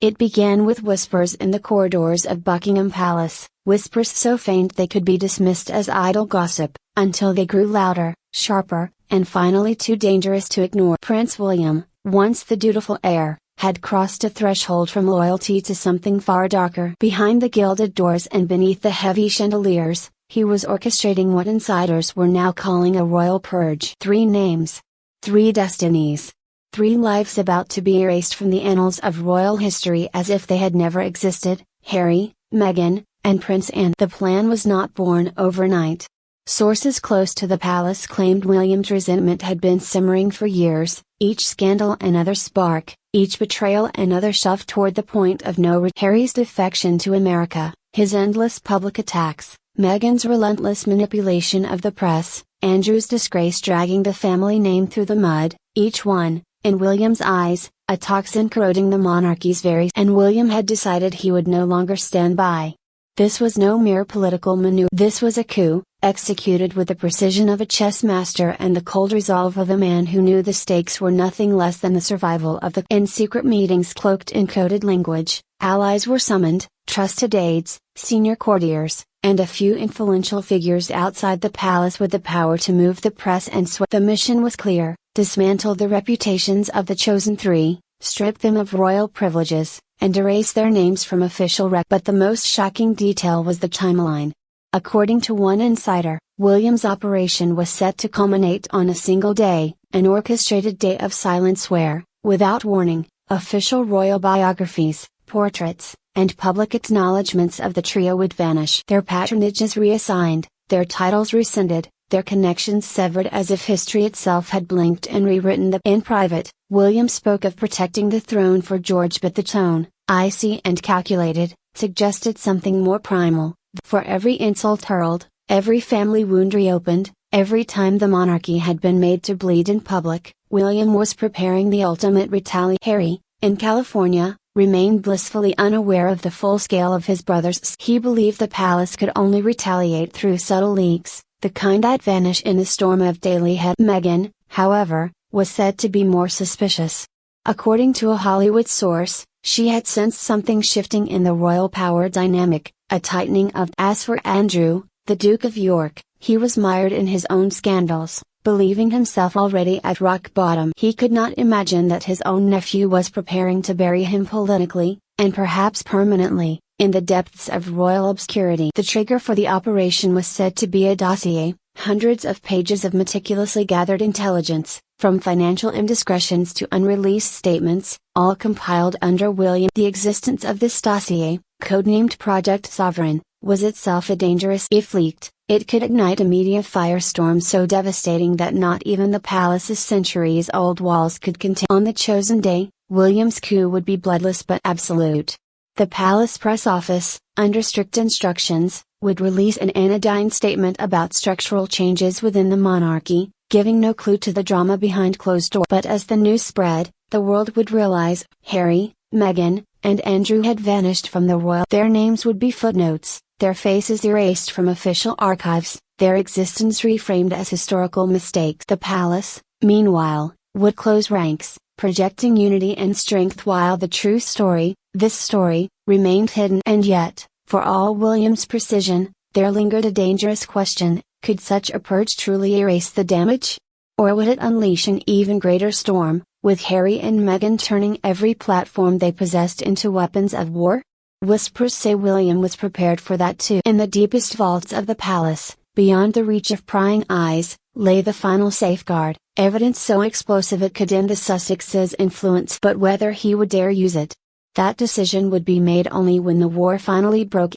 It began with whispers in the corridors of Buckingham Palace, whispers so faint they could be dismissed as idle gossip, until they grew louder, sharper, and finally too dangerous to ignore. Prince William, once the dutiful heir, had crossed a threshold from loyalty to something far darker. Behind the gilded doors and beneath the heavy chandeliers, he was orchestrating what insiders were now calling a royal purge. 3 names. 3 destinies. 3 lives about to be erased from the annals of royal history as if they had never existed: Harry, Meghan, and Prince Anne. The plan was not born overnight. Sources close to the palace claimed William's resentment had been simmering for years, each scandal another spark, each betrayal another shove toward the point of no return. Harry's defection to America, his endless public attacks, Meghan's relentless manipulation of the press, Andrew's disgrace dragging the family name through the mud, each one, in William's eyes, a toxin corroding the monarchy's very. And William had decided he would no longer stand by. This was no mere political maneuver. This was a coup, executed with the precision of a chess master and the cold resolve of a man who knew the stakes were nothing less than the survival of the. In secret meetings cloaked in coded language, allies were summoned, trusted aides, senior courtiers, and a few influential figures outside the palace with the power to move the press and sway. The mission was clear: dismantle the reputations of the chosen 3, strip them of royal privileges, and erase their names from official records. But the most shocking detail was the timeline. According to one insider, William's operation was set to culminate on a single day, an orchestrated day of silence where, without warning, official royal biographies, portraits, and public acknowledgments of the trio would vanish. Their patronages reassigned, their titles rescinded, their connections severed as if history itself had blinked and rewritten them. In private, William spoke of protecting the throne for George, but the tone, icy and calculated, suggested something more primal. For every insult hurled, every family wound reopened, every time the monarchy had been made to bleed in public, William was preparing the ultimate retaliation. Harry, in California, remained blissfully unaware of the full scale of his brother's. He believed the palace could only retaliate through subtle leaks, the kind that vanish in a storm of daily head. Meghan, however, was said to be more suspicious. According to a Hollywood source, she had sensed something shifting in the royal power dynamic, a tightening of. As for Andrew, the Duke of York, he was mired in his own scandals, believing himself already at rock bottom. He could not imagine that his own nephew was preparing to bury him politically, and perhaps permanently, in the depths of royal obscurity. The trigger for the operation was said to be a dossier, hundreds of pages of meticulously gathered intelligence, from financial indiscretions to unreleased statements, all compiled under William. The existence of this dossier, codenamed Project Sovereign, was itself a dangerous. If leaked, it could ignite a media firestorm so devastating that not even the palace's centuries-old walls could contain. On the chosen day, William's coup would be bloodless but absolute. The palace press office, under strict instructions, would release an anodyne statement about structural changes within the monarchy, giving no clue to the drama behind closed doors. But as the news spread, the world would realize Harry, Meghan, and Andrew had vanished from the royal. Their names would be footnotes, their faces erased from official archives, their existence reframed as historical mistakes. The palace, meanwhile, would close ranks, projecting unity and strength while the true story, this story, remained hidden. And yet, for all William's precision, there lingered a dangerous question: could such a purge truly erase the damage? Or would it unleash an even greater storm, with Harry and Meghan turning every platform they possessed into weapons of war? Whispers say William was prepared for that too. In the deepest vaults of the palace, beyond the reach of prying eyes, lay the final safeguard, evidence so explosive it could end the Sussexes' influence. But whether he would dare use it, that decision would be made only when the war finally broke.